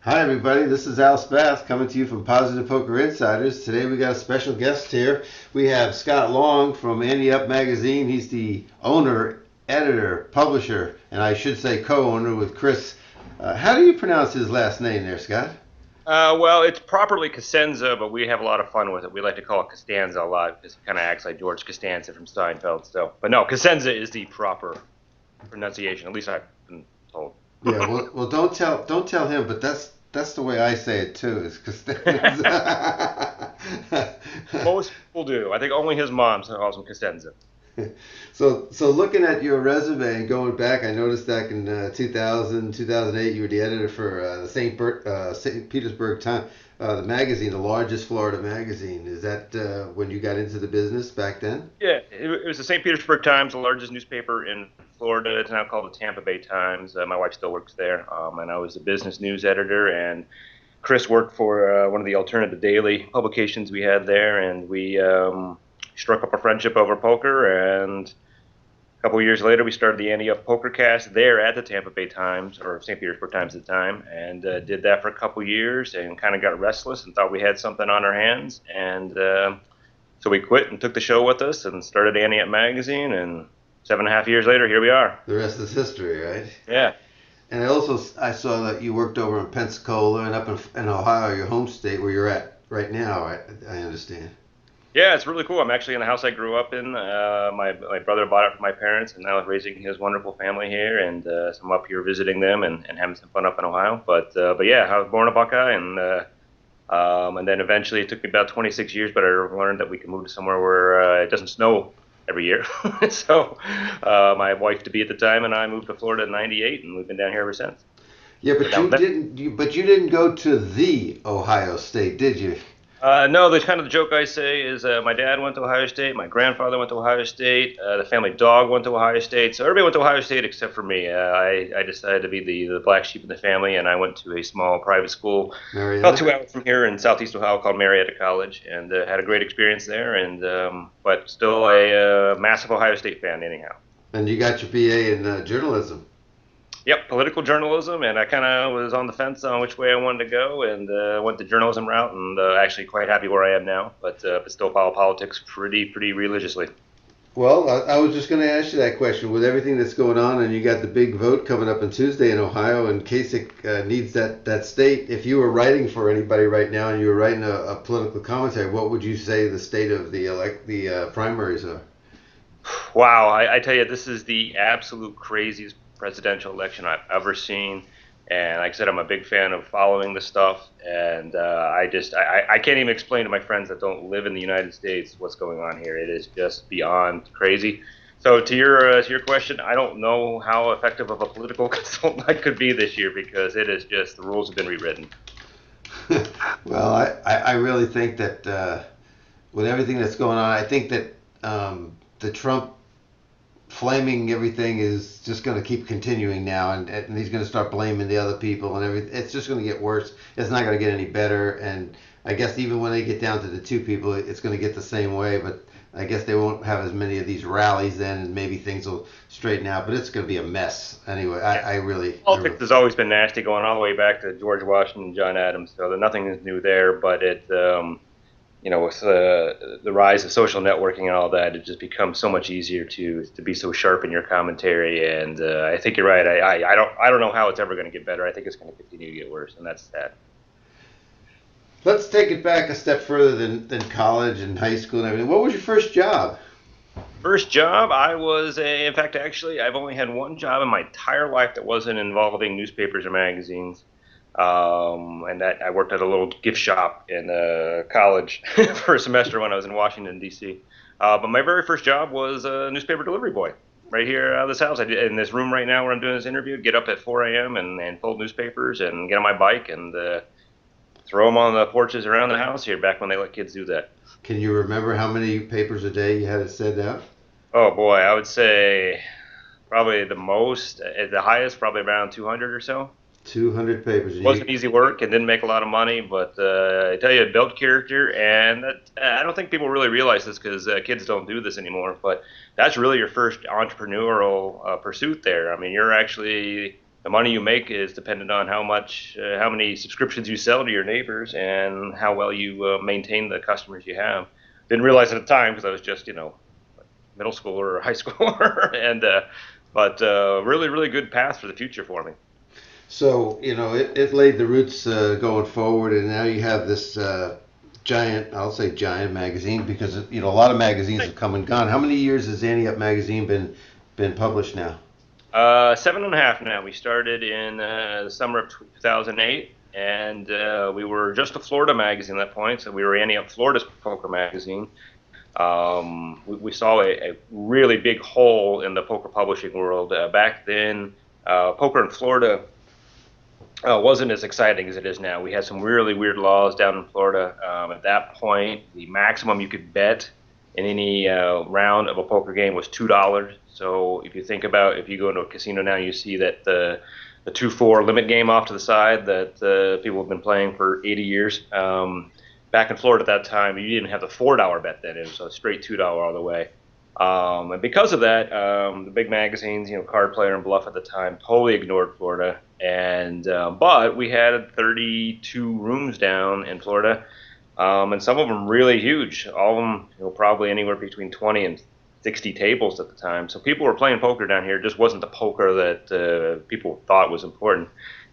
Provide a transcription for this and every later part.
Hi everybody, this is Al Spath coming to you from Positive Poker Insiders. Today we got a special guest here. We have Scott Long from Ante Up Magazine. He's the owner, editor, publisher, and I should say co-owner with Chris. How do you pronounce his last name there, Scott? Well, it's properly Cosenza, but we have a lot of fun with it. We like to call it Costanza a lot because it kind of acts like George Costanza from Steinfeld. But no, Cosenza is the proper pronunciation. At least I've been told. Yeah, well, don't tell him, but that's the way I say it too. Is Costanza. Most people do. I think only his mom calls him Cosenza. So looking at your resume and going back, I noticed back in 2000, 2008, you were the editor for the St. Petersburg Times, the magazine, the largest Florida magazine. Is that when you got into the business back then? Yeah, it was the St. Petersburg Times, the largest newspaper in Florida. It's now called the Tampa Bay Times. My wife still works there, and I was the business news editor. And Chris worked for one of the alternative daily publications we had there, and we struck up a friendship over poker. And a couple of years later, we started the Ante Up PokerCast there at the Tampa Bay Times, or St. Petersburg Times at the time, and did that for a couple of years and kind of got restless and thought we had something on our hands. And so we quit and took the show with us and started Ante Up Magazine. And 7.5 years later, here we are. The rest is history, right? Yeah. And I saw that you worked over in Pensacola and up in Ohio, your home state, where you're at right now. I understand. Yeah, it's really cool. I'm actually in the house I grew up in. My brother bought it for my parents, and now is raising his wonderful family here. And so I'm up here visiting them and having some fun up in Ohio. But yeah, I was born a Buckeye, and then eventually it took me about 26 years, but I learned that we can move to somewhere where it doesn't snow every year. So my wife to be at the time and I moved to Florida in '98, and we've been down here ever since. Yeah, but So you didn't. But you didn't go to the Ohio State, did you? No, the kind of the joke I say is my dad went to Ohio State, my grandfather went to Ohio State, the family dog went to Ohio State, so everybody went to Ohio State except for me. I decided to be the black sheep in the family, and I went to a small private school about Marietta. 2 hours from here in Southeast Ohio called Marietta College, and had a great experience there, and but still a massive Ohio State fan anyhow. And you got your BA in journalism. Yep, political journalism, and I kind of was on the fence on which way I wanted to go, and went the journalism route, and actually quite happy where I am now, but still follow politics pretty religiously. Well, I was just going to ask you that question. With everything that's going on, and you got the big vote coming up on Tuesday in Ohio, and Kasich needs that state. If you were writing for anybody right now, and you were writing a political commentary, what would you say the state of the primaries are? Wow, I tell you, this is the absolute craziest presidential election I've ever seen. And like I said, I'm a big fan of following the stuff, and I can't even explain to my friends that don't live in the United States what's going on here. It is just beyond crazy. So to your question, I don't know how effective of a political consultant I could be this year because it is just the rules have been rewritten. Well, I really think that with everything that's going on, I think that the Trump flaming everything is just going to keep continuing now, and he's going to start blaming the other people and everything. It's just going to get worse. It's not going to get any better, and I guess even when they get down to the two people, it's going to get the same way. But I guess they won't have as many of these rallies then, and maybe things will straighten out. But it's going to be a mess anyway. Yeah. I really Politics has always been nasty, going all the way back to George Washington and John Adams. So nothing is new there, but with the rise of social networking and all that, it just becomes so much easier to be so sharp in your commentary. And I think you're right. I don't know how it's ever going to get better. I think it's going to continue to get worse, and that's sad. Let's take it back a step further than college and high school and everything. What was your first job? First job, in fact, actually, I've only had one job in my entire life that wasn't involving newspapers or magazines. And that I worked at a little gift shop in college for a semester when I was in Washington, D.C. But my very first job was a newspaper delivery boy right here out of this house. I did in this room right now where I'm doing this interview, get up at 4 a.m. and fold newspapers and get on my bike and throw them on the porches around the house here back when they let kids do that. Can you remember how many papers a day you had to send out? Oh, boy, I would say probably the most, at the highest, probably around 200 or so. 200 papers. Wasn't easy work and didn't make a lot of money, but I tell you, it built character, and I don't think people really realize this because kids don't do this anymore, but that's really your first entrepreneurial pursuit there. I mean, you're actually the money you make is dependent on how many subscriptions you sell to your neighbors and how well you maintain the customers you have. Didn't realize at the time because I was just, middle schooler or high schooler, but really, really good path for the future for me. So, it laid the roots going forward, and now you have this giant, I'll say giant magazine, because, a lot of magazines have come and gone. How many years has Ante Up Magazine been published now? 7.5 now. We started in the summer of 2008, and we were just a Florida magazine at that point, so we were Ante Up Florida's poker magazine. We saw a really big hole in the poker publishing world. Back then, poker in Florida wasn't as exciting as it is now. We had some really weird laws down in Florida. At that point, the maximum you could bet in any round of a poker game was $2. So if you think about, if you go into a casino now, you see that the 2-4 limit game off to the side that people have been playing for 80 years. Back in Florida at that time, you didn't have the $4 bet then. It was a straight $2 all the way. And because of that, the big magazines, Card Player and Bluff at the time, totally ignored Florida. But we had 32 rooms down in Florida, and some of them really huge. All of them, probably anywhere between 20 and 60 tables at the time. So people were playing poker down here. It just wasn't the poker that people thought was important.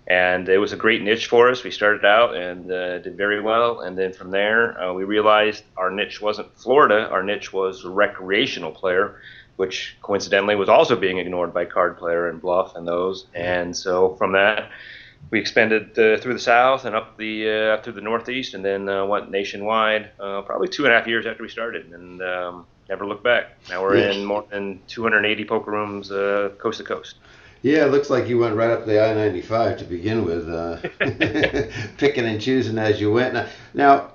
And it was a great niche for us. We started out and did very well. And then from there, we realized our niche wasn't Florida. Our niche was recreational player, which coincidentally was also being ignored by Card Player and Bluff and those. And so from that, we expanded through the South and up through the Northeast, and then went nationwide probably 2.5 years after we started, and never looked back. Now we're in more than 280 poker rooms coast to coast. Yeah, it looks like you went right up the I-95 to begin with, picking and choosing as you went. Now,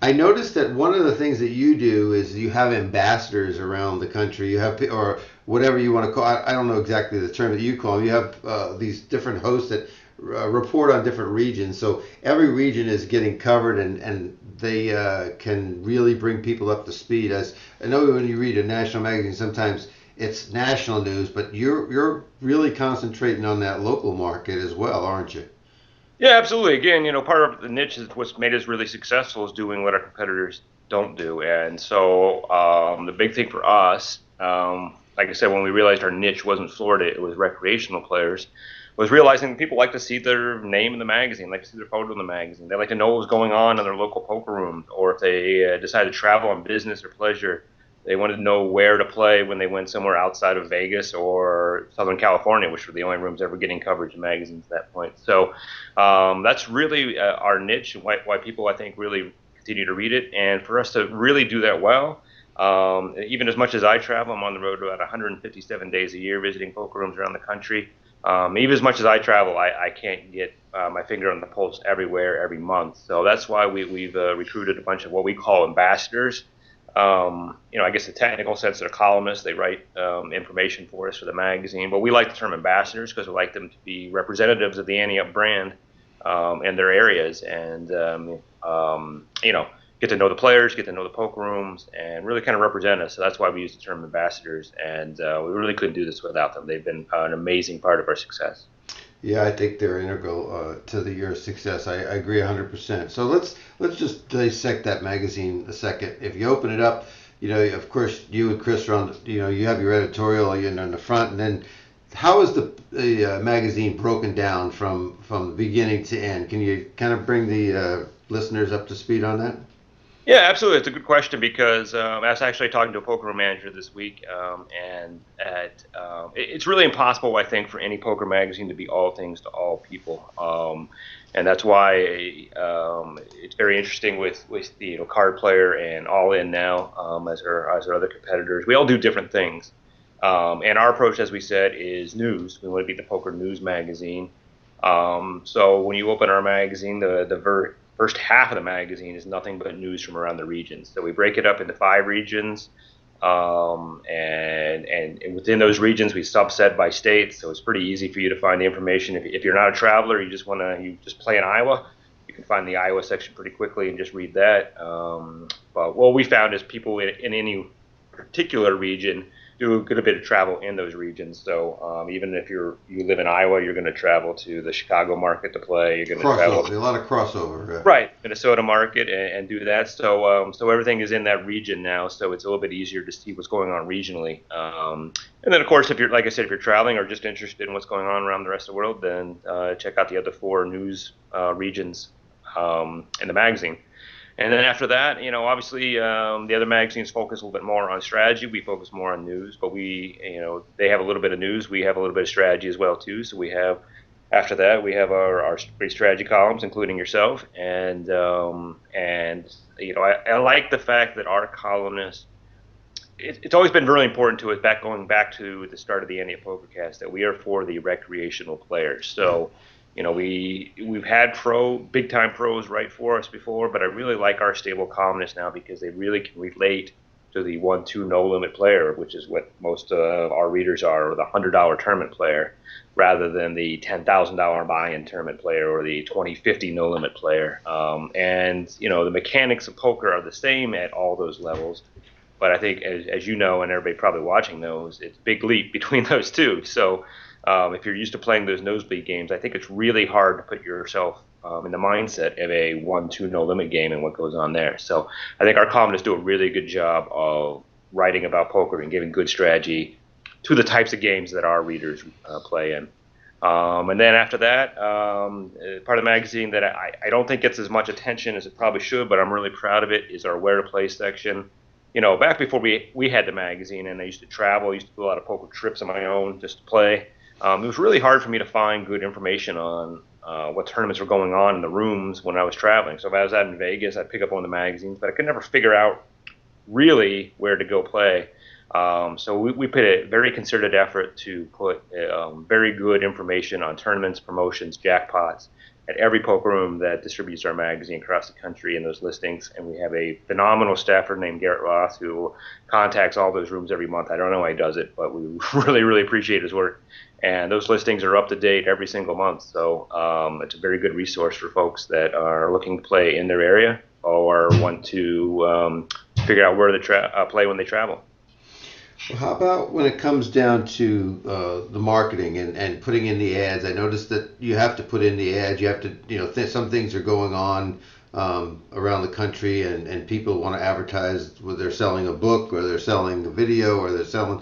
I noticed that one of the things that you do is you have ambassadors around the country. You have, or whatever you want to call. I don't know exactly the term that you call them. You have these different hosts that report on different regions. So every region is getting covered, and they can really bring people up to speed. As I know, when you read a national magazine, sometimes it's national news, but you're really concentrating on that local market as well, aren't you? Yeah, absolutely. Again, part of the niche is what's made us really successful is doing what our competitors don't do. And so the big thing for us, like I said, when we realized our niche wasn't Florida, it was recreational players, was realizing people like to see their name in the magazine, like to see their photo in the magazine. They like to know what's going on in their local poker room, or if they decide to travel on business or pleasure, they wanted to know where to play when they went somewhere outside of Vegas or Southern California, which were the only rooms ever getting coverage in magazines at that point. So that's really our niche, and why people, I think, really continue to read it. And for us to really do that well, even as much as I travel, I'm on the road about 157 days a year visiting poker rooms around the country. Even as much as I travel, I can't get my finger on the pulse everywhere, every month. So that's why we've recruited a bunch of what we call ambassadors. I guess the technical sense, they're columnists. They write information for us for the magazine. But we like the term ambassadors because we like them to be representatives of the Ante Up brand in their areas, and get to know the players, get to know the poker rooms, and really kind of represent us. So that's why we use the term ambassadors, and we really couldn't do this without them. They've been an amazing part of our success. Yeah, I think they're integral to your success. I agree 100%. So let's just dissect that magazine a second. If you open it up, of course, you and Chris are on. You have your editorial on the front, and then how is the magazine broken down from beginning to end? Can you kind of bring the listeners up to speed on that? Yeah, absolutely. It's a good question because I was actually talking to a poker room manager this week, it's really impossible, I think, for any poker magazine to be all things to all people, and that's why it's very interesting with the Card Player and All In now as our other competitors. We all do different things, and our approach, as we said, is news. We want to be the poker news magazine. So when you open our magazine, the first half of the magazine is nothing but news from around the regions. So we break it up into 5 regions, and within those regions we subset by states. So it's pretty easy for you to find the information. If you're not a traveler, you just play in Iowa, you can find the Iowa section pretty quickly and just read that. But what we found is people in any particular region do a good bit of travel in those regions. So even if you live in Iowa, you're going to travel to the Chicago market to play. You're going to travel Crossover, a lot of crossover. right Minnesota market and do that. So everything is in that region now. So it's a little bit easier to see what's going on regionally. And then of course, if you're like I said, if you're traveling or just interested in what's going on around the rest of the world, then check out the other 4 news regions in the magazine. And then after that, obviously the other magazines focus a little bit more on strategy. We focus more on news, but they have a little bit of news. We have a little bit of strategy as well too. So after that, we have our strategy columns, including yourself. And I like the fact that our columnists. It's always been really important to us, going back to the start of the Ante Up PokerCast, that we are for the recreational players. So. We've had big time pros write for us before, but I really like our stable columnists now because they really can relate to the 1-2 no limit player, which is what most of our readers are, or the $100 tournament player, rather than the $10,000 buy-in tournament player or the 20-50 no limit player. And the mechanics of poker are the same at all those levels. But I think, as you know, and everybody probably watching knows, it's a big leap between those two. So if you're used to playing those nosebleed games, I think it's really hard to put yourself in the mindset of a 1-2 no limit game and what goes on there. So I think our columnists do a really good job of writing about poker and giving good strategy to the types of games that our readers play in. And then after that, part of the magazine that I don't think gets as much attention as it probably should, but I'm really proud of it, is our where to play section. Back before we had the magazine and I used to travel, I used to do a lot of poker trips on my own just to play. It was really hard for me to find good information on what tournaments were going on in the rooms when I was traveling. So if I was out in Vegas, I'd pick up one of the magazines, but I could never figure out really where to go play. So we put a very concerted effort to put very good information on tournaments, promotions, jackpots at every poker room that distributes our magazine across the country in those listings. And we have a phenomenal staffer named Garrett Ross who contacts all those rooms every month. I don't know how he does it, but we really, really appreciate his work. And those listings are up to date every single month. So it's a very good resource for folks that are looking to play in their area or want to figure out where to play when they travel. Well, how about when it comes down to the marketing and putting in the ads? I noticed that you have to put in the ads. You have to, some things are going on around the country, and people want to advertise whether they're selling a book or they're selling a video or they're selling,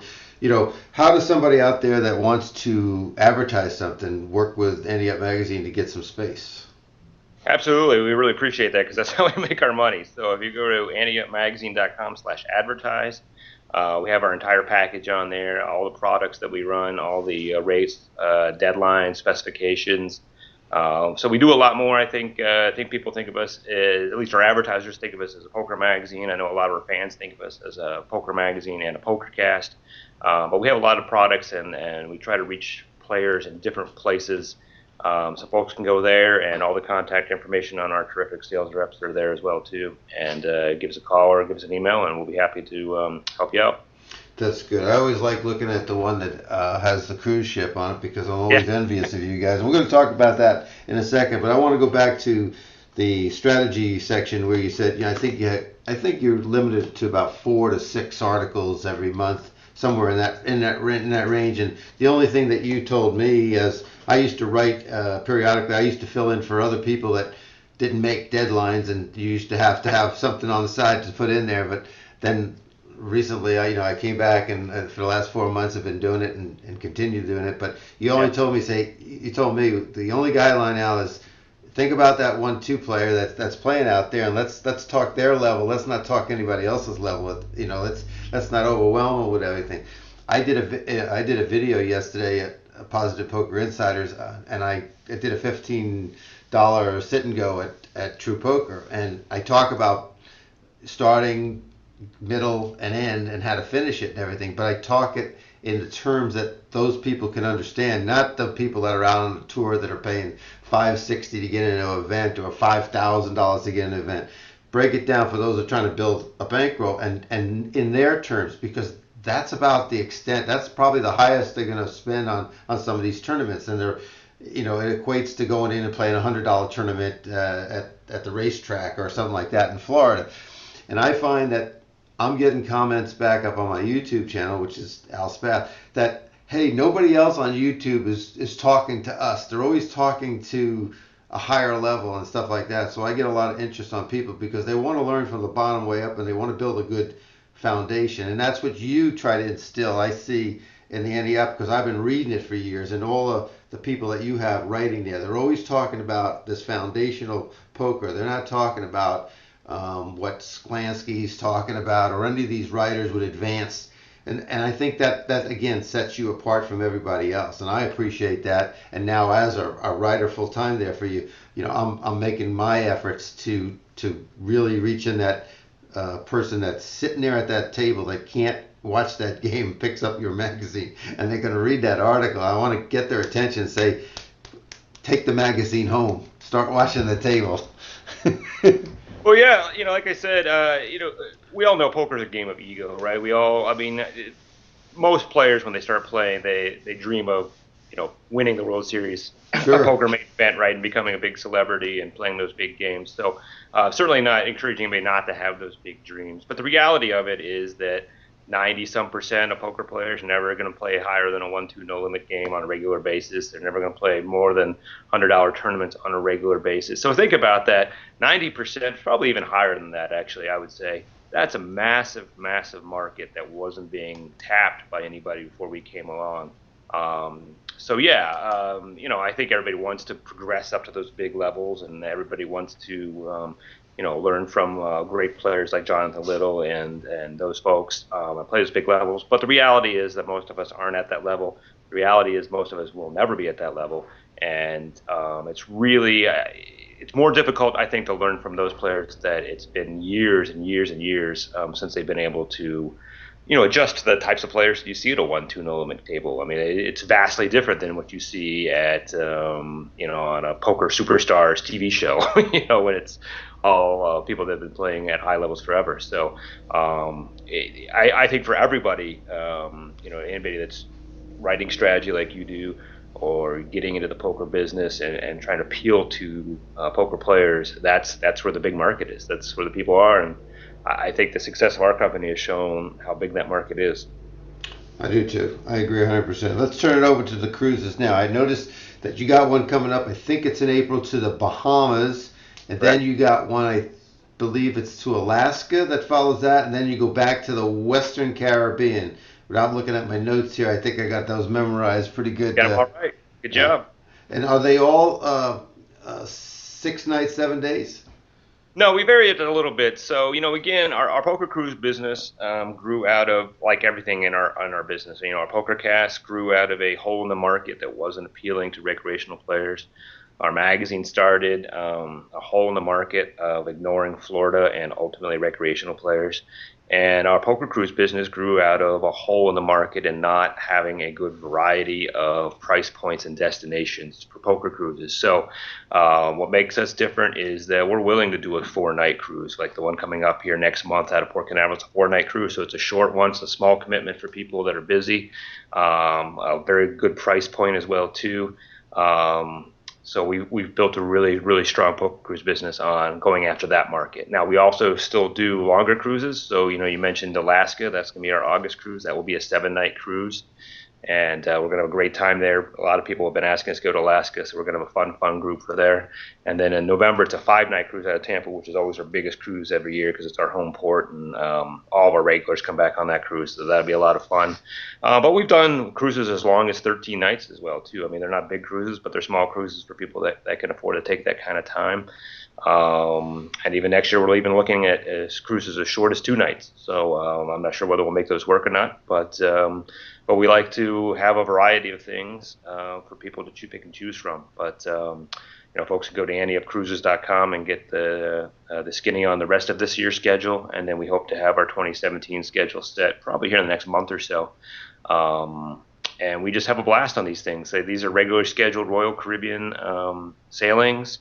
how does somebody out there that wants to advertise something work with Ante Up Magazine to get some space? Absolutely. We really appreciate that because that's how we make our money. So if you go to anteupmagazine.com/advertise, we have our entire package on there, all the products that we run, all the rates, deadlines, specifications. So we do a lot more. I think people think of us, at least our advertisers think of us as a poker magazine. I know a lot of our fans think of us as a poker magazine and a PokerCast. But we have a lot of products, and we try to reach players in different places. So folks can go there, and all the contact information on our terrific sales reps are there as well too. And give us a call or give us an email, and we'll be happy to help you out. That's good. I always like looking at the one that has the cruise ship on it because I'm always envious of you guys. And we're going to talk about that in a second, but I want to go back to the strategy section where you said, I think you're limited to about 4 to 6 articles every month, somewhere in that range. And the only thing that you told me, as I used to write periodically, I used to fill in for other people that didn't make deadlines, and you used to have something on the side to put in there. But then recently, I came back, and for the last 4 months I've been doing it and continue doing it. But you only told me the only guideline now is think about that 1-2 player that's playing out there, and let's talk their level. Let's not talk anybody else's level. Let's not overwhelm them with everything. I did a video yesterday at Positive Poker Insiders, and I did a $15 sit and go at True Poker, and I talk about starting, middle, and end, and how to finish it and everything. But I talk it in the terms that those people can understand, not the people that are out on the tour that are paying $560 to get into an event or $5,000 to get an event. Break it down for those that are trying to build a bankroll and in their terms, because that's about the extent. That's probably the highest they're going to spend on some of these tournaments, and they're, it equates to going in and playing a $100 tournament at the racetrack or something like that in Florida. And I find that I'm getting comments back up on my YouTube channel, which is Al Spath, that hey, nobody else on YouTube is talking to us. They're always talking to a higher level and stuff like that. So I get a lot of interest on people because they want to learn from the bottom way up and they want to build a good foundation. And that's what you try to instill. I see in the Ante Up because I've been reading it for years, and all of the people that you have writing there, they're always talking about this foundational poker. They're not talking about what Sklansky's talking about or any of these writers with advanced. And I think that again sets you apart from everybody else, and I appreciate that. And now, as a writer full time there for you, I'm making my efforts to really reach in that person that's sitting there at that table that can't watch that game, picks up your magazine, and they're going to read that article. I want to get their attention and say, take the magazine home, start watching the table. Well, yeah, like I said, we all know poker is a game of ego, right? Most players when they start playing, they dream of, winning the World Series, Sure. a poker main event, right, and becoming a big celebrity and playing those big games. So certainly not encouraging anybody not to have those big dreams. But the reality of it is that 90% of poker players are never going to play higher than a 1-2 no limit game on a regular basis. They're never going to play more than $100 tournaments on a regular basis. So think about that. 90%, probably even higher than that, actually, I would say. That's a massive, massive market that wasn't being tapped by anybody before we came along. So yeah, I think everybody wants to progress up to those big levels, and everybody wants to, learn from great players like Jonathan Little and those folks and play those big levels. But the reality is that most of us aren't at that level. The reality is most of us will never be at that level, and it's really it's more difficult, I think, to learn from those players that it's been years and years and years since they've been able to adjust to the types of players you see at a 1-2 no limit table. I mean, it's vastly different than what you see at, on a Poker Superstars TV show, when it's all people that have been playing at high levels forever. So I think for everybody, anybody that's writing strategy like you do, or getting into the poker business and trying to appeal to poker players, that's where the big market is. That's where the people are, and I think the success of our company has shown how big that market is. I do too. I agree 100%. Let's turn it over to the cruises now. I noticed that you got one coming up. I think it's in April to the Bahamas, and then you got one, I believe it's to Alaska that follows that, and then you go back to the Western Caribbean. Without looking at my notes here, I think I got those memorized pretty good. Got them all right. Good job. And are they all 6 nights, 7 days? No, we vary it a little bit. So, again, our poker cruise business grew out of, like everything in our business. Our poker cast grew out of a hole in the market that wasn't appealing to recreational players. Our magazine started a hole in the market of ignoring Florida and ultimately recreational players. And our poker cruise business grew out of a hole in the market and not having a good variety of price points and destinations for poker cruises. So what makes us different is that we're willing to do a 4-night cruise, like the one coming up here next month out of Port Canaveral. It's a 4-night cruise, so it's a short one. It's a small commitment for people that are busy. A very good price point as well, too. So we've built a really, really strong poker cruise business on going after that market. Now, we also still do longer cruises. So, you mentioned Alaska. That's going to be our August cruise. That will be a 7-night cruise. And we're going to have a great time there. A lot of people have been asking us to go to Alaska, so we're going to have a fun group for there. And then in November, it's a 5-night cruise out of Tampa, which is always our biggest cruise every year because it's our home port, and all of our regulars come back on that cruise, so that'll be a lot of fun. But we've done cruises as long as 13 nights as well, too. I mean, they're not big cruises, but they're small cruises for people that can afford to take that kind of time. And even next year, we're even looking at cruises as short as 2 nights. So I'm not sure whether we'll make those work or not, but we like to have a variety of things for people to pick and choose from. But folks can go to anteupcruises.com and get the skinny on the rest of this year's schedule, and then we hope to have our 2017 schedule set probably here in the next month or so. And we just have a blast on these things. These are regularly scheduled Royal Caribbean sailings.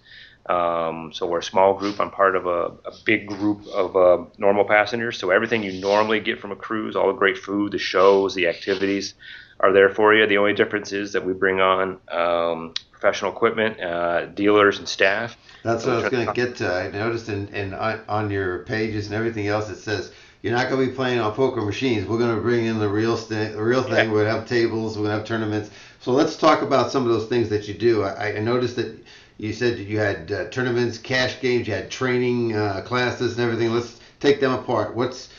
So we're a small group. I'm part of a big group of normal passengers. So everything you normally get from a cruise, all the great food, the shows, the activities are there for you. The only difference is that we bring on professional equipment, dealers, and staff. That's what I was going to get to. I noticed on your pages and everything else, it says, you're not going to be playing on poker machines. We're going to bring in the real thing. We're going to have tables. We're going to have tournaments. So let's talk about some of those things that you do. I noticed that you said that you had tournaments, cash games, you had training classes and everything. Let's take them apart. What's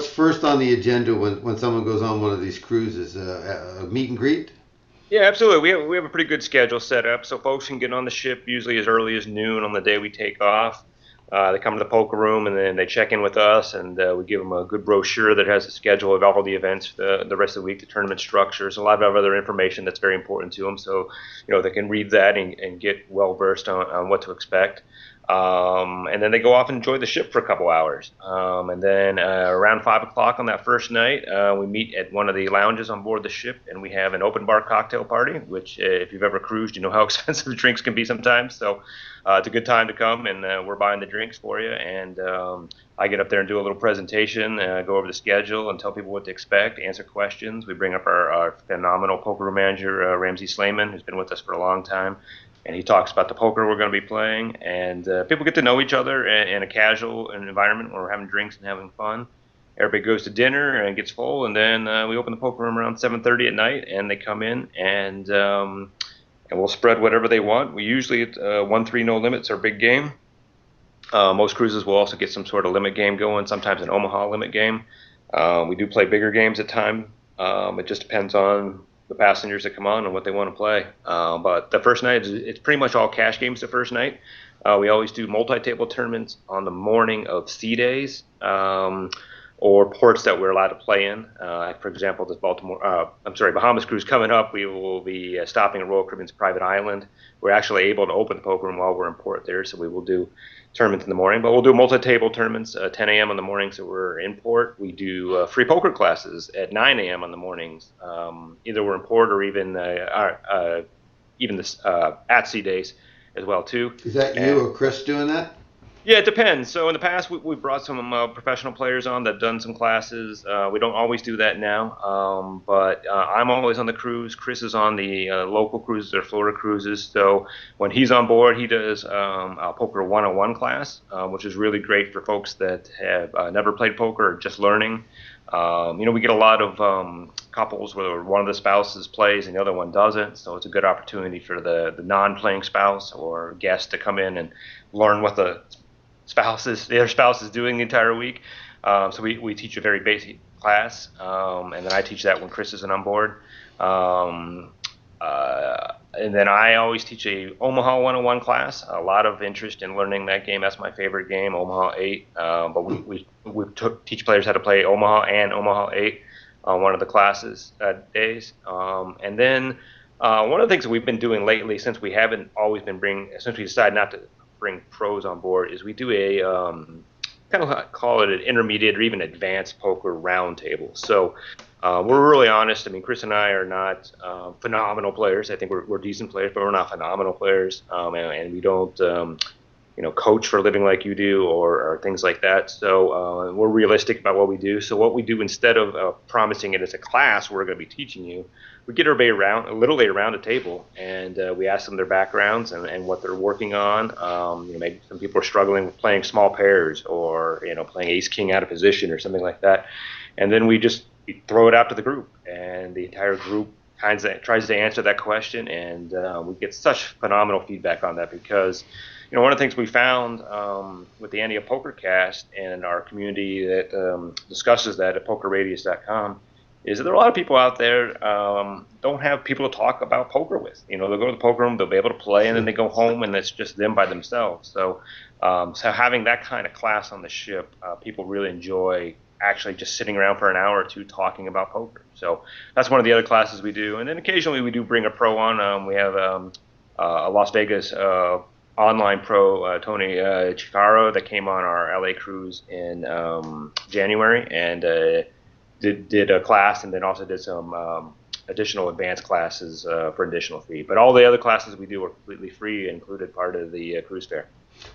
first on the agenda when someone goes on one of these cruises? A meet and greet? Yeah, absolutely. We have a pretty good schedule set up, so folks can get on the ship usually as early as noon on the day we take off. They come to the poker room and then they check in with us, and we give them a good brochure that has a schedule of all the events the rest of the week, the tournament structures, a lot of other information that's very important to them. So, they can read that and get well versed on what to expect. And then they go off and enjoy the ship for a couple hours. And then around 5 o'clock on that first night, we meet at one of the lounges on board the ship, and we have an open bar cocktail party, which if you've ever cruised, you know how expensive drinks can be sometimes. So it's a good time to come, and we're buying the drinks for you. And I get up there and do a little presentation, go over the schedule and tell people what to expect, answer questions. We bring up our phenomenal poker room manager, Ramsey Slayman, who's been with us for a long time. And he talks about the poker we're going to be playing, and people get to know each other in a casual environment where we're having drinks and having fun. Everybody goes to dinner and gets full, and then we open the poker room around 7:30 at night, and they come in, and we'll spread whatever they want. We usually 1-3 no limits our big game. Most cruises will also get some sort of limit game going, sometimes an Omaha limit game. We do play bigger games at times. It just depends on the passengers that come on and what they want to play. But the first night, it's pretty much all cash games the first night. We always do multi-table tournaments on the morning of sea days or ports that we're allowed to play in. For example, this Bahamas cruise coming up, we will be stopping at Royal Caribbean's private island. We're actually able to open the poker room while we're in port there, so we will do tournaments in the morning, but we'll do multi-table tournaments 10 a.m. on the mornings that we're in port. We do free poker classes at 9 a.m. on the mornings. Either we're in port or even at sea days as well too. Is that you or Chris doing that? Yeah, it depends. So in the past, we brought some professional players on that have done some classes. We don't always do that now, but I'm always on the cruise. Chris is on the local cruises or Florida cruises. So when he's on board, he does a poker 101 class, which is really great for folks that have never played poker or just learning. We get a lot of couples where one of the spouses plays and the other one doesn't, so it's a good opportunity for the non-playing spouse or guest to come in and learn what the other spouse is doing the entire week. So we teach a very basic class, and then I teach that when Chris isn't on board. And then I always teach a Omaha 101 class. A lot of interest in learning that game. That's my favorite game, Omaha 8. But we teach players how to play Omaha and Omaha 8 on one of the classes days. And then one of the things that we've been doing lately, since we decided not to bring pros on board, is we do a kind of call it an intermediate or even advanced poker roundtable. So we're really honest. I mean, Chris and I are not phenomenal players. I think we're decent players, but we're not phenomenal players, and we don't coach for a living like you do or things like that. So we're realistic about what we do. So what we do, instead of promising it as a class we're going to be teaching you, we get everybody literally around a table, and we ask them their backgrounds and what they're working on. Maybe some people are struggling with playing small pairs or playing ace king out of position or something like that, and then we throw it out to the group, and the entire group tries to answer that question, and we get such phenomenal feedback on that because one of the things we found with the Ante Up Pokercast and our community that discusses that at PokerRadius.com is that there are a lot of people out there don't have people to talk about poker with. They'll go to the poker room, they'll be able to play, and then they go home, and it's just them by themselves. So having that kind of class on the ship, people really enjoy actually just sitting around for an hour or two talking about poker. So that's one of the other classes we do. And then occasionally we do bring a pro on. We have a Las Vegas online pro, Tony Chicaro, that came on our LA cruise in January and did a class, and then also did some additional advanced classes for additional fee. But all the other classes we do are completely free, included part of the cruise fare.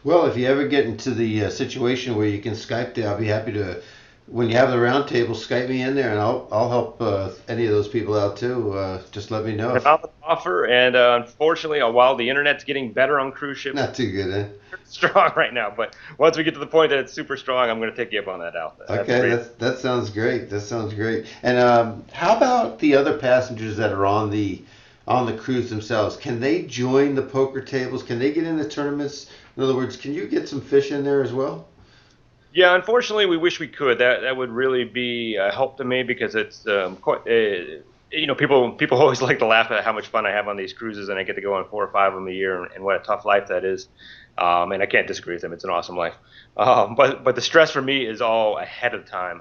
Well, if you ever get into the situation where you can Skype there, I'll be happy to when you have the round table, Skype me in there, and I'll help any of those people out too. Just let me know. And If, I'm an offer, and unfortunately, while the internet's getting better on cruise ships, not too good, eh? it's strong right now. But once we get to the point that it's super strong, I'm going to take you up on that, Al. That's Okay, great. that sounds great. That sounds great. And how about the other passengers that are on the cruise themselves? Can they join the poker tables? Can they get in the tournaments? In other words, can you get some fish in there as well? Yeah, unfortunately, we wish we could. That would really be a help to me because it's quite. People always like to laugh at how much fun I have on these cruises, and I get to go on 4 or 5 of them a year, and what a tough life that is. And I can't disagree with them; it's an awesome life. But the stress for me is all ahead of time,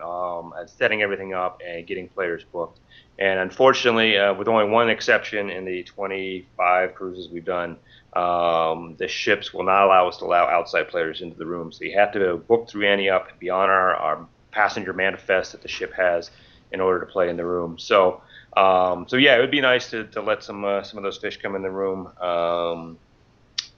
setting everything up and getting players booked. And unfortunately, with only one exception in the 25 cruises we've done, the ships will not allow us to allow outside players into the room. So you have to book through Ante Up and be on our passenger manifest that the ship has in order to play in the room. So yeah, it would be nice to let some of those fish come in the room.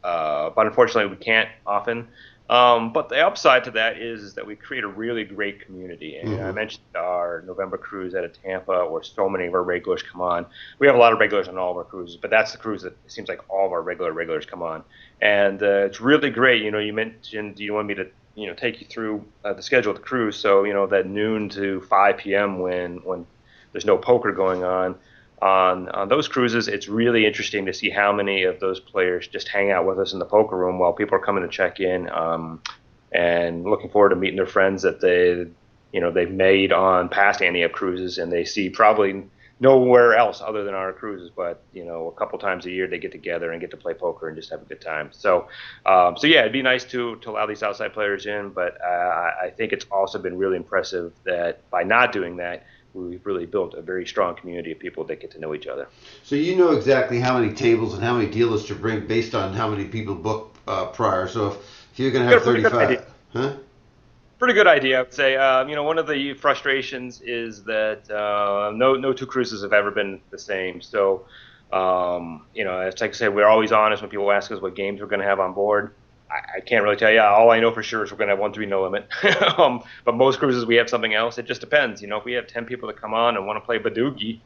But unfortunately, we can't often. But the upside to that is that we create a really great community. And I Hmm. mentioned our November cruise out of Tampa, where so many of our regulars come on. We have a lot of regulars on all of our cruises, but that's the cruise that it seems like all of our regulars come on. And it's really great. You mentioned you want me to take you through the schedule of the cruise. So that noon to 5 p.m. when there's no poker going on those cruises, it's really interesting to see how many of those players just hang out with us in the poker room while people are coming to check in, and looking forward to meeting their friends that they've made on past Ante Up cruises, and they see probably nowhere else other than our cruises. But a couple times a year they get together and get to play poker and just have a good time. So yeah, it'd be nice to allow these outside players in, but I think it's also been really impressive that by not doing that, we've really built a very strong community of people that get to know each other. So you know exactly how many tables and how many dealers to bring based on how many people book prior. So if you're going to We've got have a pretty good idea. 35, huh? Pretty good idea, I would say. One of the frustrations is that no two cruises have ever been the same. So, it's like I said, we're always honest when people ask us what games we're going to have on board. I can't really tell you. All I know for sure is we're going to have 1-3 no limit. But most cruises we have something else. It just depends. If we have 10 people that come on and want to play Badoogie,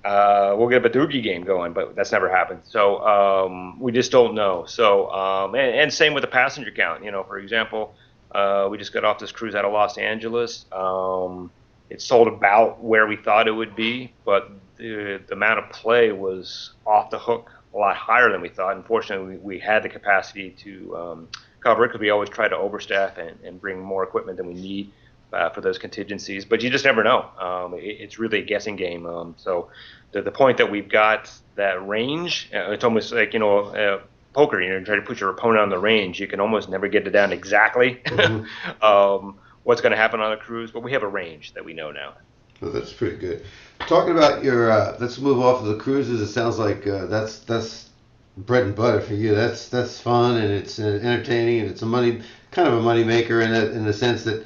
we'll get a Badoogie game going, but that's never happened. So we just don't know. So and same with the passenger count. For example, we just got off this cruise out of Los Angeles. It sold about where we thought it would be, but the amount of play was off the hook a lot higher than we thought. Unfortunately, we had the capacity to cover it because we always try to overstaff and bring more equipment than we need for those contingencies. But you just never know. It's really a guessing game. So the point that we've got that range, it's almost like poker. Try to put your opponent on the range. You can almost never get it down exactly Mm-hmm. what's going to happen on a cruise, but we have a range that we know now. Well, that's pretty good. Talking about your, let's move off of the cruises. It sounds like that's bread and butter for you. That's fun and it's entertaining and it's a money kind of a money maker in the sense that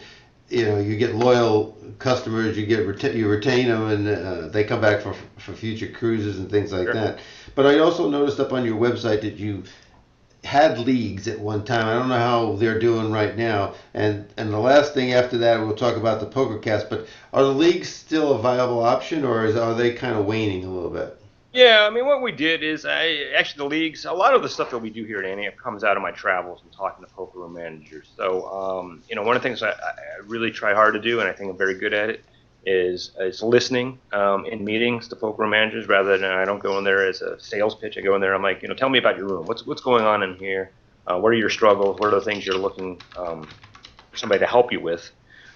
you get loyal customers, you retain them, and they come back for future cruises and things like Sure. that. But I also noticed up on your website that you had leagues at one time. I don't know how they're doing right now. And the last thing after that, we'll talk about the PokerCast. But are the leagues still a viable option, or are they kind of waning a little bit? Yeah, I mean, what we did is actually the leagues. A lot of the stuff that we do here at Antioch comes out of my travels and talking to poker room managers. So, one of the things I really try hard to do, and I think I'm very good at it, is listening in meetings to poker room managers. Rather than I don't go in there as a sales pitch. I go in there. I'm like, tell me about your room. What's going on in here? What are your struggles? What are the things you're looking for somebody to help you with?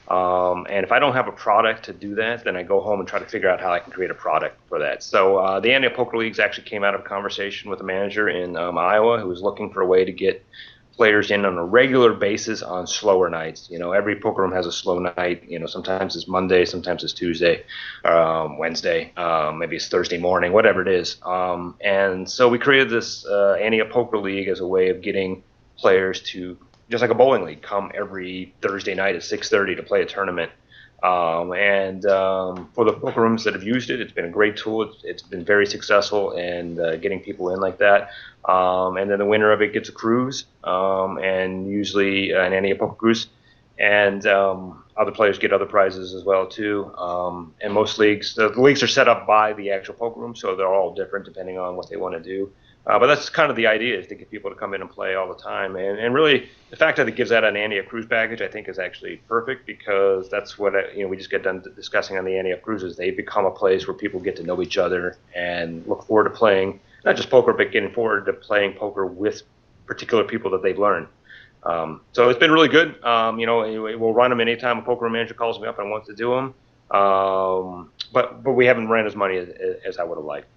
And if I don't have a product to do that, then I go home and try to figure out how I can create a product for that. So the Ante Up Poker Leagues actually came out of a conversation with a manager in Iowa who was looking for a way to get players in on a regular basis on slower nights. Every poker room has a slow night. Sometimes it's Monday, sometimes it's Tuesday, Wednesday, maybe it's Thursday morning, whatever it is. And so we created this Ante Up Poker League as a way of getting players to, just like a bowling league, come every Thursday night at 6:30 to play a tournament. For the poker rooms that have used it, it's been a great tool. It's been very successful in getting people in like that. And then the winner of it gets a cruise, and usually an Ante Up Poker cruise and other players get other prizes as well too. And most leagues, the leagues are set up by the actual poker room, so they're all different depending on what they want to do. But that's kind of the idea, is to get people to come in and play all the time. And really, the fact that it gives out an Ante Up cruise package, I think, is actually perfect, because that's what we just get done discussing on the Ante Up cruises. They become a place where people get to know each other and look forward to playing not just poker, but getting forward to playing poker with particular people that they've learned. So it's been really good. We'll run them anytime a poker manager calls me up and wants to do them. But we haven't ran as many as I would have liked.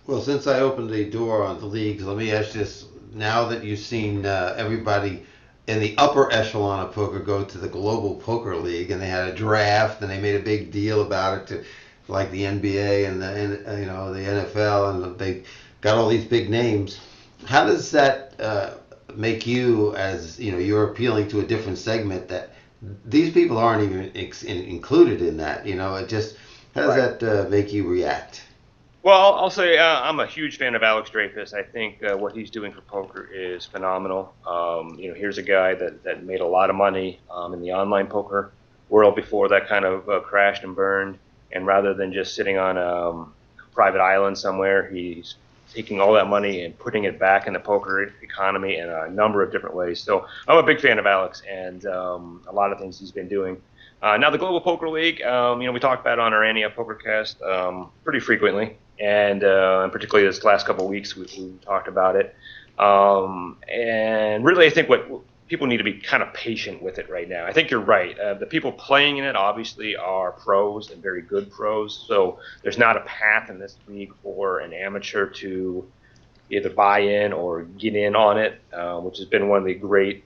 Well, since I opened the door on the leagues, let me ask this. Now that you've seen everybody in the upper echelon of poker go to the Global Poker League, and they had a draft, and they made a big deal about it, to like the NBA and the NFL, and they got all these big names. How does that make you, as you're appealing to a different segment that these people aren't even included in that? It just, how does Right. that make you react? Well, I'll say I'm a huge fan of Alex Dreyfus. I think what he's doing for poker is phenomenal. Here's a guy that made a lot of money in the online poker world before that kind of crashed and burned. And rather than just sitting on a private island somewhere, he's taking all that money and putting it back in the poker economy in a number of different ways. So I'm a big fan of Alex, and a lot of things he's been doing. Now the Global Poker League, we talk about on our Ante Up PokerCast pretty frequently, and particularly this last couple of weeks we talked about it. And really, I think what people need to be kind of patient with it right now. I think you're right. The people playing in it obviously are pros and very good pros, so there's not a path in this league for an amateur to either buy in or get in on it, which has been one of the great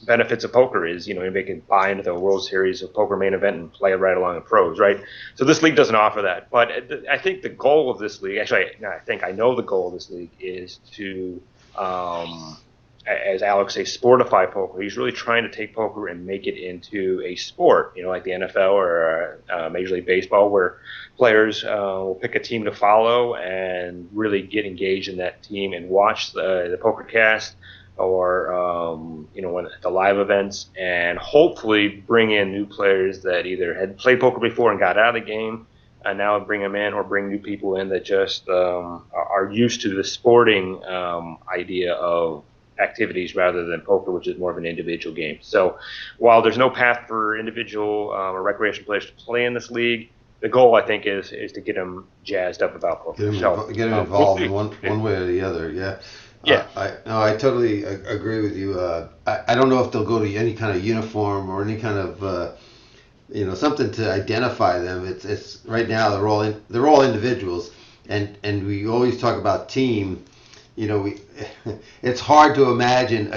benefits of poker is, they can buy into the World Series of Poker main event and play right along with pros, right? So this league doesn't offer that. But I think the goal of this league, actually, I know the goal of this league is to, as Alex says, sportify poker. He's really trying to take poker and make it into a sport, like the NFL or Major League Baseball, where players will pick a team to follow and really get engaged in that team and watch the poker cast, or when the live events, and hopefully bring in new players that either had played poker before and got out of the game, and now bring them in, or bring new people in that just are used to the sporting idea of activities rather than poker, which is more of an individual game. So while there's no path for individual or recreational players to play in this league, the goal, I think, is to get them jazzed up about poker. Get them involved in one way or the other. Yeah. Yeah. I totally agree with you. I don't know if they'll go to any kind of uniform or any kind of something to identify them. It's right now they're all individuals, and we always talk about team. It's hard to imagine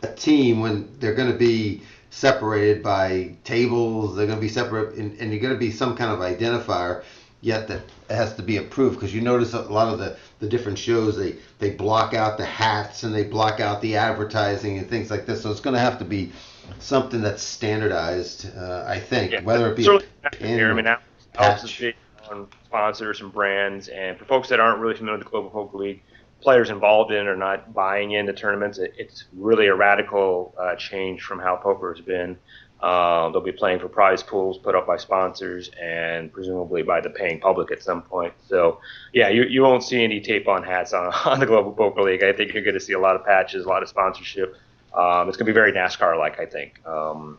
a team when they're going to be separated by tables. They're going to be separate, and you're going to be some kind of identifier. Yet that has to be approved, because you notice a lot of the different shows, they block out the hats and they block out the advertising and things like this. So it's going to have to be something that's standardized, I think, Yeah, whether it be certainly a pin here. I or mean, that helps us patch. big on sponsors and brands. And for folks that aren't really familiar with the Global Poker League, players involved in it are not buying into tournaments. It's really a radical change from how poker has been. They'll be playing for prize pools put up by sponsors and presumably by the paying public at some point. So, yeah, you won't see any tape on hats on the Global Poker League. I think you're going to see a lot of patches, a lot of sponsorship. It's going to be very NASCAR-like, I think,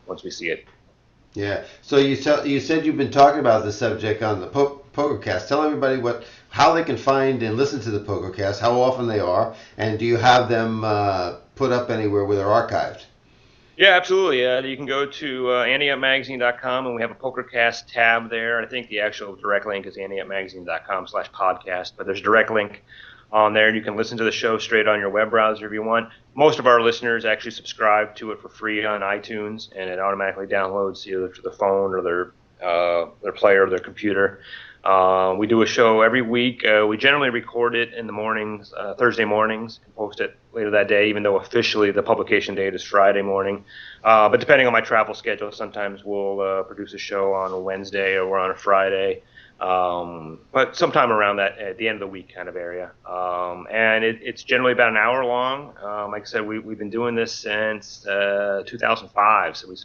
once we see it. Yeah. So you said you've been talking about this subject on the PokerCast. Tell everybody how they can find and listen to the PokerCast, how often they are, and do you have them put up anywhere where they're archived? Yeah, absolutely. You can go to anteupmagazine.com, and we have a PokerCast tab there. I think the actual direct link is anteupmagazine.com/podcast, but there's a direct link on there. You can listen to the show straight on your web browser if you want. Most of our listeners actually subscribe to it for free on iTunes, and it automatically downloads either to the phone or their player or their computer. We do a show every week. We generally record it in the mornings, Thursday mornings, and post it later that day, even though officially the publication date is Friday morning. But depending on my travel schedule, sometimes we'll produce a show on a Wednesday or on a Friday. But sometime around that, at the end of the week kind of area. And it's generally about an hour long. Like I said, we've been doing this since 2005, so we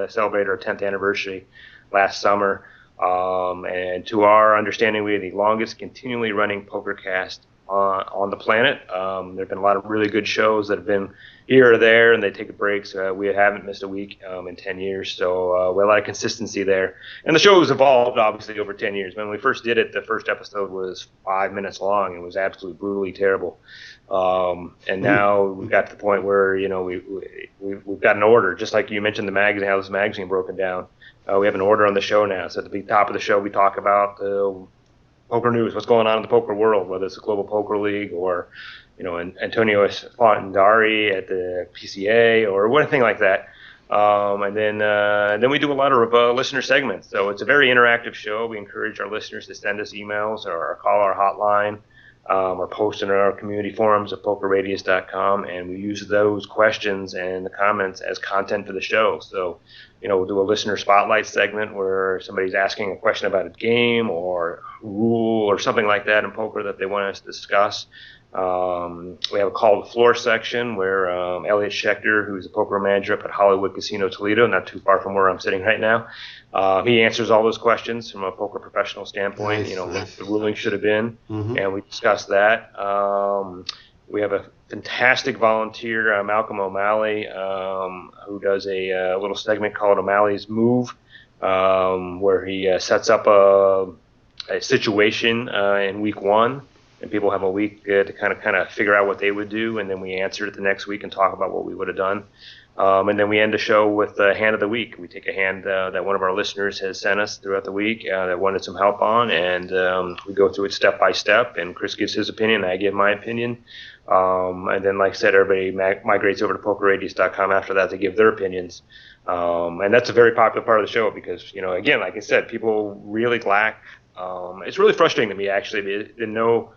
celebrated our 10th anniversary last summer. And to our understanding, we are the longest continually running PokerCast on the planet. There have been a lot of really good shows that have been here or there, and they take a break. So we haven't missed a week in 10 years. So we have a lot of consistency there. And the show has evolved, obviously, over 10 years. When we first did it, the first episode was 5 minutes long. It was absolutely brutally terrible. And now we've got to the point where, we've got an order, just like you mentioned the magazine, how this magazine broken down. We have an order on the show now. So at the top of the show, we talk about poker news, what's going on in the poker world, whether it's the Global Poker League or, Antonio Fontandari at the PCA or anything like that. And then we do a lot of listener segments. So it's a very interactive show. We encourage our listeners to send us emails or call our hotline or post in our community forums at pokerradius.com, and we use those questions and the comments as content for the show. So, we'll do a listener spotlight segment where somebody's asking a question about a game or rule or something like that in poker that they want us to discuss. We have a call to the floor section where Elliot Schechter, who's a poker manager up at Hollywood Casino Toledo, not too far from where I'm sitting right now, he answers all those questions from a poker professional standpoint. Nice. What the ruling should have been, Mm-hmm. and we discuss that. We have a fantastic volunteer, Malcolm O'Malley, who does a little segment called O'Malley's Move, where he sets up a situation in week one, and people have a week to kind of figure out what they would do, and then we answer it the next week and talk about what we would have done. And then we end the show with the hand of the week. We take a hand that one of our listeners has sent us throughout the week that wanted some help on, and we go through it step by step, and Chris gives his opinion, I give my opinion. And then, like I said, everybody migrates over to pokerradius.com after that to give their opinions. And that's a very popular part of the show because, again, like I said, people really lack. It's really frustrating to me, actually, to know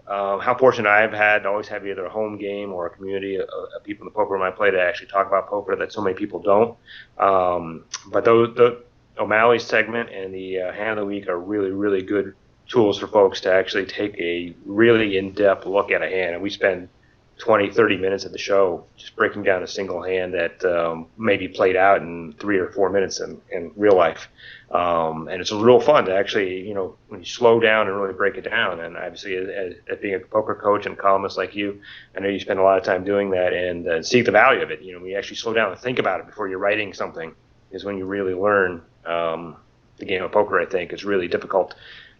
how fortunate I've had to always have either a home game or a community of people in the poker room I play to actually talk about poker that so many people don't. But the O'Malley segment and the hand of the week are really, really good tools for folks to actually take a really in-depth look at a hand. And we spend 20, 30 minutes of the show just breaking down a single hand that may be played out in 3 or 4 minutes in real life. And it's real fun to actually, when you slow down and really break it down. And obviously, as being a poker coach and columnist like you, I know you spend a lot of time doing that and see the value of it. When you actually slow down and think about it before you're writing something is when you really learn the game of poker. I think it's really difficult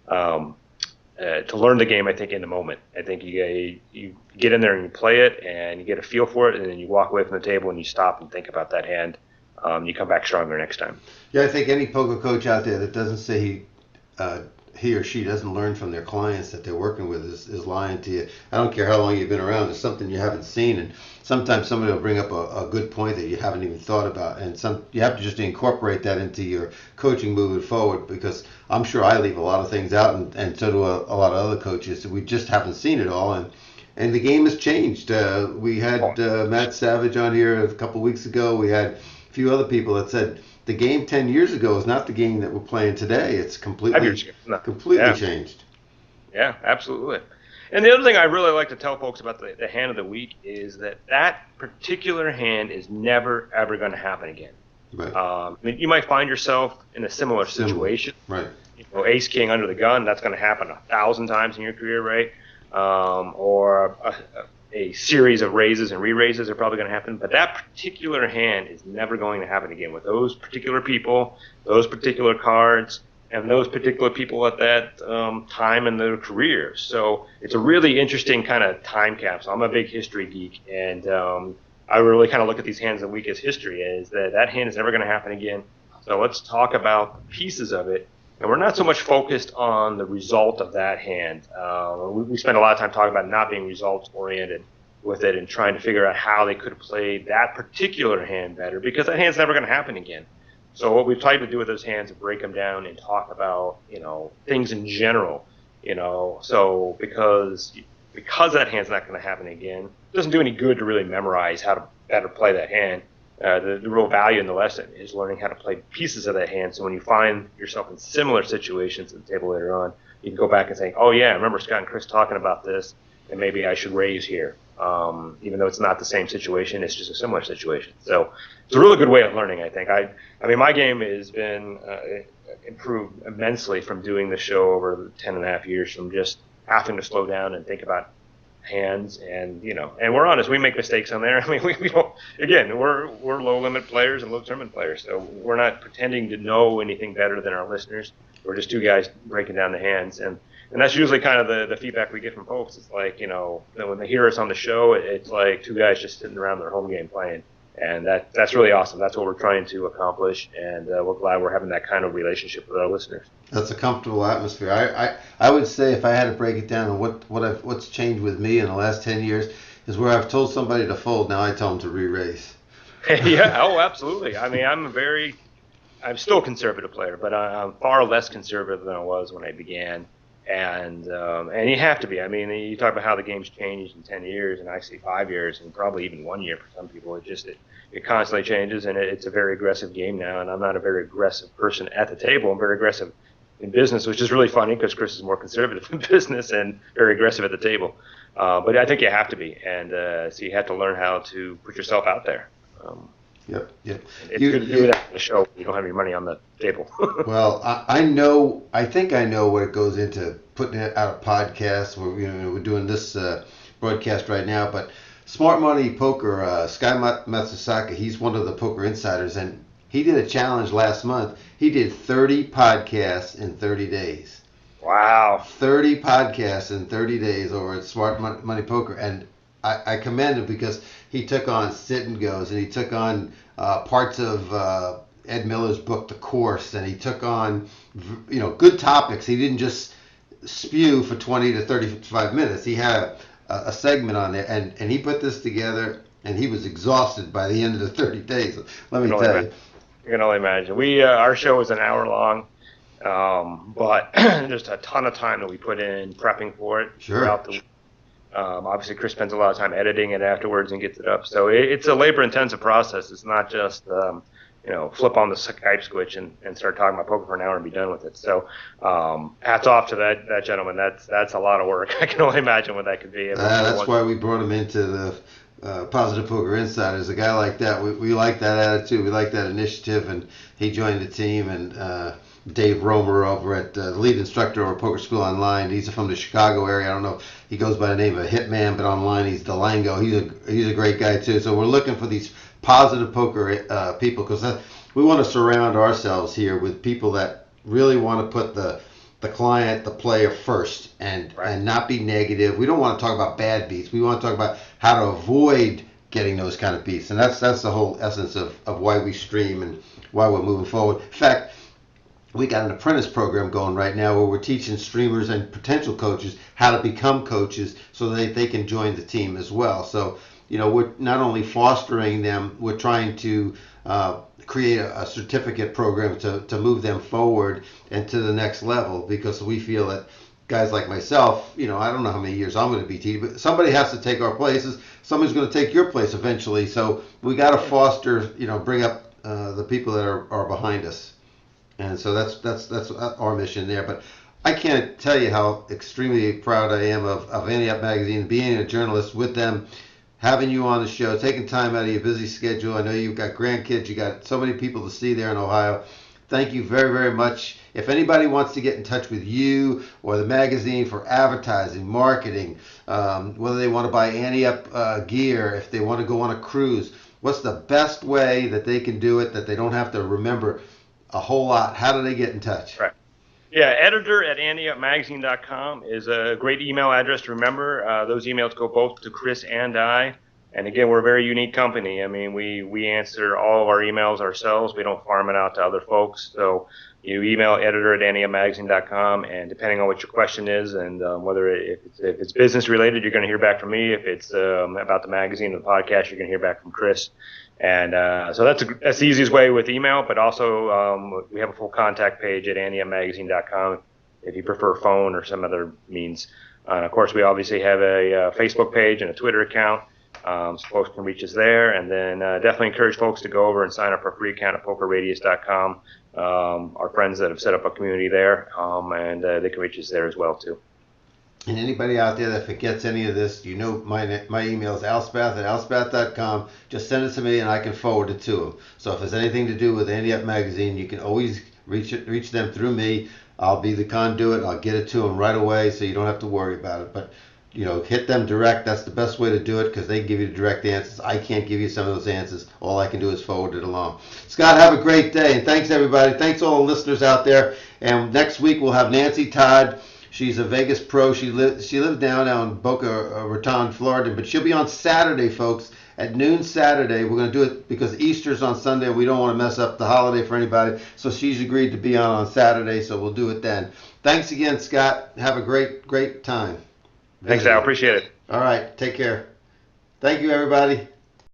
to learn the game, I think, in the moment. I think you get in there and you play it and you get a feel for it, and then you walk away from the table and you stop and think about that hand. You come back stronger next time. Yeah, I think any poker coach out there that doesn't say he or she doesn't learn from their clients that they're working with is lying to you. I don't care how long you've been around. It's something you haven't seen, and sometimes somebody will bring up a good point that you haven't even thought about, and you have to just incorporate that into your coaching moving forward, because I'm sure I leave a lot of things out, and so do a lot of other coaches. We just haven't seen it all, and the game has changed. We had Matt Savage on here a couple weeks ago. We had a few other people that said the game 10 years ago is not the game that we're playing today. It's completely changed. Yeah, absolutely. And the other thing I really like to tell folks about the hand of the week is that particular hand is never, ever going to happen again. Right. You might find yourself in a similar situation. Right. Ace King under the gun, that's going to happen 1,000 times in your career, right? Or a series of raises and re-raises are probably going to happen, but that particular hand is never going to happen again with those particular people, those particular cards, and those particular people at that time in their career. So it's a really interesting kind of time capsule. I'm a big history geek, and I really kind of look at these hands of the week as history, is that hand is never going to happen again. So let's talk about the pieces of it. And we're not so much focused on the result of that hand. We spend a lot of time talking about not being results-oriented with it and trying to figure out how they could have played that particular hand better, because that hand's never going to happen again. So what we've tried to do with those hands is break them down and talk about, things in general, So because that hand's not going to happen again, it doesn't do any good to really memorize how to better play that hand. the real value in the lesson is learning how to play pieces of that hand. So when you find yourself in similar situations at the table later on, you can go back and say, oh yeah, I remember Scott and Chris talking about this, and maybe I should raise here. Even though it's not the same situation, it's just a similar situation. So it's a really good way of learning, I think. I mean, my game has been improved immensely from doing the show over the 10.5 years, from just having to slow down and think about hands, and and we're honest, we make mistakes on there. I mean, we don't, again, we're low limit players and low tournament players, so we're not pretending to know anything better than our listeners. We're just two guys breaking down the hands, and that's usually kind of the feedback we get from folks. It's like, when they hear us on the show, it's like two guys just sitting around their home game playing, and that's really awesome. That's what we're trying to accomplish, and we're glad we're having that kind of relationship with our listeners. That's a comfortable atmosphere. I would say, if I had to break it down, and what's changed with me in the last 10 years is where I've told somebody to fold, now I tell them to re-raise. Yeah, oh, absolutely. I mean, I'm still a conservative player, but I'm far less conservative than I was when I began. And you have to be. I mean, you talk about how the game's changed in 10 years, and I see 5 years, and probably even 1 year for some people. It constantly changes, and it's a very aggressive game now. And I'm not a very aggressive person at the table. I'm very aggressive in business, which is really funny because Chris is more conservative in business and very aggressive at the table. But I think you have to be, and so you have to learn how to put yourself out there. Yep. It's good to do that in the show. You don't have any money on the table. Well, I think I know what it goes into putting out a podcast. We're doing this broadcast right now, but Smart Money Poker, Sky Matsusaka, he's one of the Poker Insiders, and he did a challenge last month. He did 30 podcasts in 30 days. Wow. 30 podcasts in 30 days over at Smart Money Poker, and I commend him because he took on sit and goes, and he took on parts of Ed Miller's book, The Course, and he took on good topics. He didn't just spew for 20 to 35 minutes. He had a segment on there, and he put this together, and he was exhausted by the end of the 30 days. Let me tell you. You can only imagine. Our show was an hour long, but there's a ton of time that we put in prepping for it throughout the week. Obviously, Chris spends a lot of time editing it afterwards and gets it up. So it's a labor-intensive process. It's not just flip on the Skype switch and start talking about poker for an hour and be done with it. So hats off to that gentleman. That's a lot of work. I can only imagine what that could be. That's why we brought him into the Positive Poker Insiders. A guy like that, we like that attitude. We like that initiative, and he joined the team. And Dave Romer over at the lead instructor over Poker School Online. He's from the Chicago area. I don't know if he goes by the name of Hitman, but online he's Delango. He's a great guy too. So we're looking for these positive poker people, because we want to surround ourselves here with people that really want to put the client, the player first, and not be negative. We don't want to talk about bad beats. We want to talk about how to avoid getting those kind of beats, and that's the whole essence of why we stream and why we're moving forward. In fact, we got an apprentice program going right now where we're teaching streamers and potential coaches how to become coaches so that they can join the team as well. So, we're not only fostering them, we're trying to create a certificate program to move them forward and to the next level, because we feel that guys like myself, I don't know how many years I'm going to be teaching, but somebody has to take our places. Somebody's going to take your place eventually. So we got to foster, bring up the people that are behind us. And so that's our mission there. But I can't tell you how extremely proud I am of Ante Up Magazine, being a journalist with them, having you on the show, taking time out of your busy schedule. I know you've got grandkids, you got so many people to see there in Ohio. Thank you very, very much. If anybody wants to get in touch with you or the magazine for advertising, marketing, whether they want to buy Ante Up gear, if they want to go on a cruise, what's the best way that they can do it, that they don't have to remember a whole lot? How do they get in touch? Right. Yeah, editor at anteupmagazine.com is a great email address to remember. Those emails go both to Chris and I. And again, we're a very unique company. I mean, we answer all of our emails ourselves. We don't farm it out to other folks. So you email editor at anteupmagazine.com, and depending on what your question is, and whether if it's business related, you're going to hear back from me. If it's about the magazine or the podcast, you're going to hear back from Chris. And so that's the easiest way with email, but also we have a full contact page at anteupmagazine.com if you prefer phone or some other means. And of course, we obviously have a Facebook page and a Twitter account. So folks can reach us there, and then definitely encourage folks to go over and sign up for a free account at PokerRadius.com. Our friends that have set up a community there, and they can reach us there as well too. And anybody out there that forgets any of this, you know my email is alspath@alspath.com. Just send it to me and I can forward it to them. So if there's anything to do with Ante Up Magazine, you can always reach them through me. I'll be the conduit. I'll get it to them right away so you don't have to worry about it. But, hit them direct. That's the best way to do it because they give you the direct answers. I can't give you some of those answers. All I can do is forward it along. Scott, have a great day. And thanks, everybody. Thanks all the listeners out there. And next week we'll have Nancy Todd. She's a Vegas pro. She lives down in Boca Raton, Florida, but she'll be on Saturday, folks, at noon Saturday. We're going to do it because Easter's on Sunday. We don't want to mess up the holiday for anybody, so she's agreed to be on Saturday, so we'll do it then. Thanks again, Scott. Have a great time. Thanks, Al. Appreciate it. All right. Take care. Thank you, everybody.